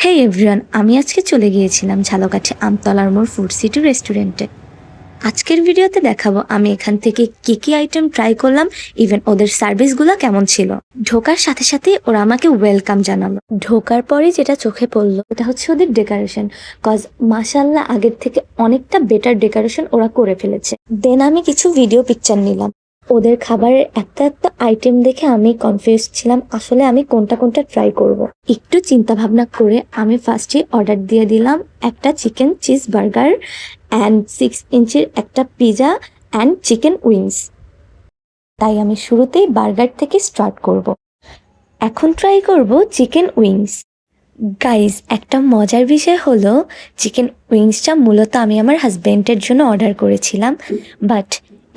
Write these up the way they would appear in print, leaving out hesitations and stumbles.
হেই everyone, আমি আজকে চলে গিয়েছিলাম ঝালকাঠি আমতলার মোড় ফুড সিটি রেস্টুরেন্টে। আজকের ভিডিওতে দেখাবো আমি এখান থেকে কি কি আইটেম ট্রাই করলাম, ইভেন ওদের সার্ভিসগুলো কেমন ছিল। ঢোকার সাথে সাথে ওরা আমাকে ওয়েলকাম জানালো। ঢোকার পরে যেটা চোখে পড়লো এটা হচ্ছে ওদের ডেকোরেশন, কজ মাশাল্লাহ আগের থেকে অনেকটা বেটার ডেকোরেশন ওরা করে ফেলেছে। দেন আমি কিছু ভিডিও পিকচার নিলাম। ওদের খাবারের একটা একটা আইটেম দেখে আমি কনফিউজ ছিলাম আসলে আমি কোনটা কোনটা ট্রাই করব। একটু চিন্তা ভাবনা করে আমি ফার্স্টে অর্ডার দিয়ে দিলাম একটা চিকেন চিজ বার্গার অ্যান্ড 6 ইঞ্চির একটা পিজা অ্যান্ড চিকেন উইংস। তাই আমি শুরুতেই বার্গার থেকে স্টার্ট করব। এখন ট্রাই করব চিকেন উইংস। গাইজ, একটা মজার বিষয় হলো চিকেন উইংসটা মূলত আমি আমার হাজবেন্ডের জন্য অর্ডার করেছিলাম, বাট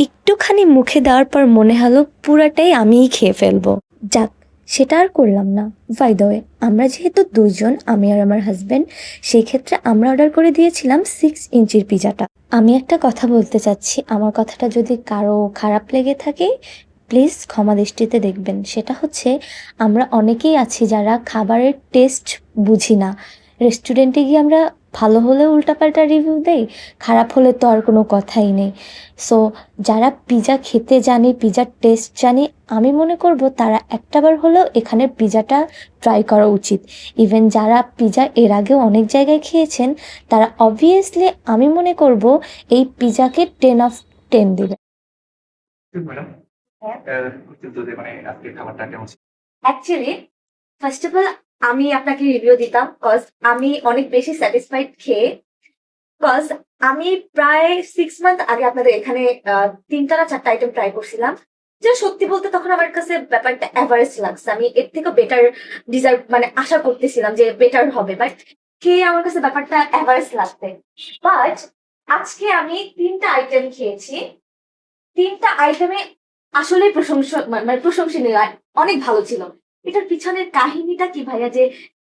একটুখানি মুখে দেওয়ার পর মনে হলো পুরাটাই আমিই খেয়ে ফেলবো। যাক, সেটা আর করলাম না। বাই দ্য ওয়ে, আমরা যেহেতু দুইজন, আমি আর আমার হাজবেন্ড, সেই ক্ষেত্রে আমরা অর্ডার করে দিয়েছিলাম 6 ইঞ্চির পিজাটা। আমি একটা কথা বলতে চাচ্ছি, আমার কথাটা যদি কারো খারাপ লেগে থাকে প্লিজ ক্ষমা দৃষ্টিতে দেখবেন। সেটা হচ্ছে, আমরা অনেকেই আছি যারা খাবারের টেস্ট বুঝি না। রেস্টুরেন্টে গিয়ে আমরা ভালো হলে উল্টাপাল্টা রিভিউ দেই, খারাপ হলে তো আর কোনো কথাই নেই। সো যারা পিজা খেতে জানে, পিজার টেস্ট জানে, আমি মনে করব তারা একটাবার হলেও এখানের পিজাটা ট্রাই করা উচিত। ইভেন যারা পিজা এর আগেও অনেক জায়গায় খেয়েছেন তারা অবভিয়াসলি আমি মনে করব এই পিজাকে 10/10 দেবে। অ্যাকচুয়ালি ফার্স্ট অফ অল আমি আপনাকে রিভিউ দিতাম, কজ আমি অনেক বেশি স্যাটিসফাইড খেয়ে। কজ আমি প্রায় 6 মান্থ আগে আপনাদের এখানে 3টা না 4টা আইটেম ট্রাই করছিলাম, যে সত্যি বলতে তখন আমার কাছে ব্যাপারটা এভারেজ লাগছে। আমি এর থেকে বেটার ডিজার্ভ মানে আশা করতেছিলাম যে বেটার হবে, বাট খেয়ে আমার কাছে ব্যাপারটা এভারেজ লাগছে। বাট আজকে আমি 3টা আইটেম খেয়েছি, 3টা আইটেমে আসলে প্রশংসনীয়, অনেক ভালো ছিল। এটার পিছনের কাহিনীটা কি ভাইয়া, যে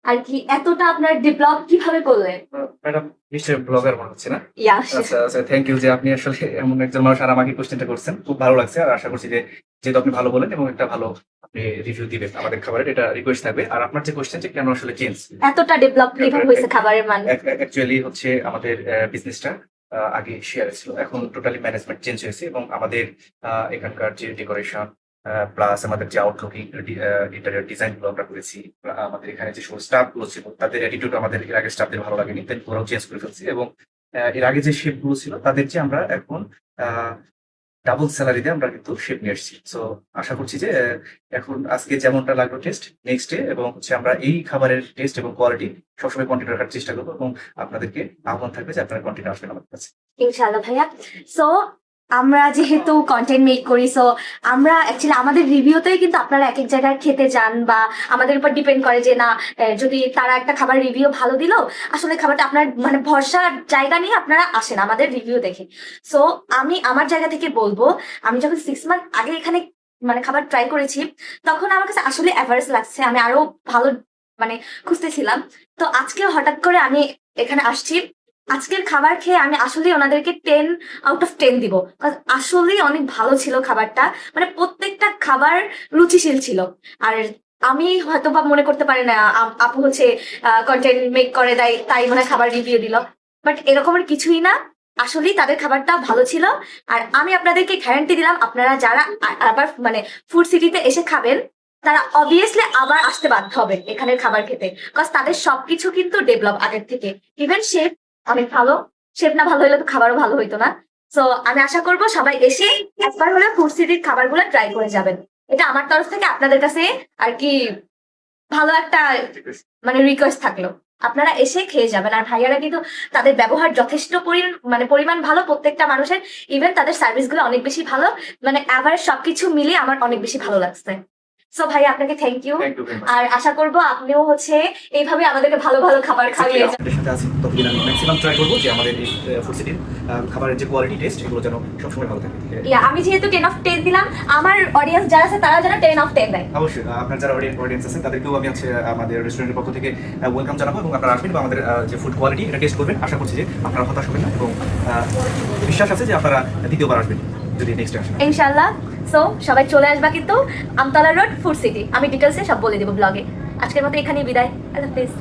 আর কি এতটা আপনার ডেভেলপ কিভাবে করলেন? ম্যাডাম নিশ্চয়ই ব্লগার মনে হচ্ছে না? ইয়া, আচ্ছা আচ্ছা, থ্যাংক ইউ যে আপনি আসলে এমন একজন মানুষ আর আমাকে কোশ্চেনটা করছেন, খুব ভালো লাগছে। আর আশা করছি যে যেহেতু আপনি ভালো বলেন এবং একটা ভালো আপনি রিভিউ দিবেন আমাদের খাবারের, এটা রিকোয়েস্ট থাকবে। আর আপনার যে কোশ্চেন যে কেন আসলে চেঞ্জ, এতটা ডেভেলপ কিভাবে হয়েছে খাবারের মান? অ্যাকচুয়ালি হচ্ছে আমাদের বিজনেসটা আগে শেয়ার ছিল, এখন টোটালি ম্যানেজমেন্ট চেঞ্জ হয়েছে এবং আমাদের এখানকার যে ডেকোরেশন প্লাস আমাদের যে আউটলুকিং ইন্টেরিয়র ডিজাইন গুলো আমরা করেছি, আমাদের এখানে যে সব স্টাফ গুলো ছিল তাদের অ্যাটিটিউড আমাদের এর আগে স্টাফদের ভালো লাগেনি, তাই ওরাও চেঞ্জ করে ফেলছি। এবং এর আগে যে শেফ গুলো ছিল তাদের যে আমরা এখন ডাবল স্যালারি দিয়ে আমরা কিন্তু শেপ নিয়ে এসেছি। সো আশা করছি যে এখন আজকে যেমনটা লাগলো টেস্ট, নেক্সট ডে এবং হচ্ছে আমরা এই খাবারের টেস্ট এবং কোয়ালিটি সবসময় কন্টিনিউ রাখার চেষ্টা করবো এবং আপনাদেরকে আহ্বান থাকবে যে আপনারা কন্টিনিউ আসবেন আমাদের কাছে। ইনশাআল্লাহ ভাইয়া। সো আমরা যেহেতু কন্টেন্ট মেক করি, সো আমরা অ্যাকচুয়ালি আমাদের রিভিউতেই কিন্তু আপনারা এক এক জায়গায় খেতে যান, বা আমাদের উপর ডিপেন্ড করে যে না, যদি তারা একটা খাবার রিভিউ ভালো দিল, আসলে খাবারটা আপনার মানে ভরসার জায়গা নিয়ে আপনারা আসেন আমাদের রিভিউ দেখে। সো আমি আমার জায়গা থেকে বলবো, আমি যখন 6 মান্থ আগে এখানে মানে খাবার ট্রাই করেছি তখন আমার কাছে আসলে অ্যাভারেজ লাগছে, আমি আরো ভালো মানে খুঁজতেছিলাম। তো আজকে হঠাৎ করে আমি এখানে আসছি, আজকের খাবার খেয়ে আমি আসলে ওনাদেরকে 10/10 দিব। আসলেই অনেক ভালো ছিল খাবারটা, মানে প্রত্যেকটা খাবার রুচিশীল ছিল। আর আমি হয়তো বা মনে করতে পারি না আপু হচ্ছে কন্টেন্ট মেক করে দেয় তাই মনে হয় খাবার রিভিউ দিল, বাট এরকমের কিছুই না। আসলেই তাদের খাবারটা ভালো ছিল। আর আমি আপনাদেরকে গ্যারান্টি দিলাম, আপনারা যারা আবার মানে ফুড সিটিতে এসে খাবেন তারা অবভিয়াসলি আবার আসতে বাধ্য হবে এখানের খাবার খেতে, কজ তাদের সবকিছু কিন্তু ডেভেলপ আগের থেকে। ইভেন শেফ অনেক ভালো, শেফ না ভালো হলে তো খাবারও ভালো হইতো না। সো আমি আশা করব সবাই এসে একবার হলে ফুড সিটির খাবারগুলো ট্রাই করে যাবেন। এটা আমার তরফ থেকে আপনাদের কাছে আর কি ভালো একটা মানে রিকোয়েস্ট থাকলো, আপনারা এসে খেয়ে যাবেন। আর ভাইয়ারা কিন্তু তাদের ব্যবহার যথেষ্ট পরিমাণ ভালো প্রত্যেকটা মানুষের, ইভেন তাদের সার্ভিস গুলো অনেক বেশি ভালো, মানে এভারেজ সবকিছু মিলিয়ে আমার অনেক বেশি ভালো লাগছে। সো ভাই আপনাকে থ্যাংক ইউ। আর আশা করবো আপনিও হচ্ছে এইভাবে আমাদেরকে ভালো ভালো খাবার খাইয়ে ম্যাক্সিমাম ট্রাই করবো যে আমাদের এই ফুড সিটির খাবারের যে কোয়ালিটি টেস্ট এগুলো যেন সবসময় ভালো থাকে। আমি যেহেতু 10/10 দিলাম, আমার অডিয়েন্স যারা আছে তারা যেন 10/10 দেয়। অবশ্যই আপনার যারা অডিয়েন্স আছে তাদেরকেও আমি হচ্ছে আমাদের রেস্টুরেন্টের পক্ষ থেকে ওয়েলকাম জানাবো এবং আপনারা আসবেন এবং আমাদের যে ফুড কোয়ালিটি এটা টেস্ট করবেন। আশা করছি যে আপনারা হতাশ হবেন না এবং বিশ্বাস আছে যে আপনারা দ্বিতীয়বার আসবেন যদি নেক্সট আসেন ইনশাআল্লাহ। সো সবাই চলে আসবা কিন্তু আমতলা রোড ফুড সিটি, আমি ডিটেলসে সব বলে দেবো ব্লগে। আজকের মতো এখানেই বিদায়, আল্লাহ হাফেজ।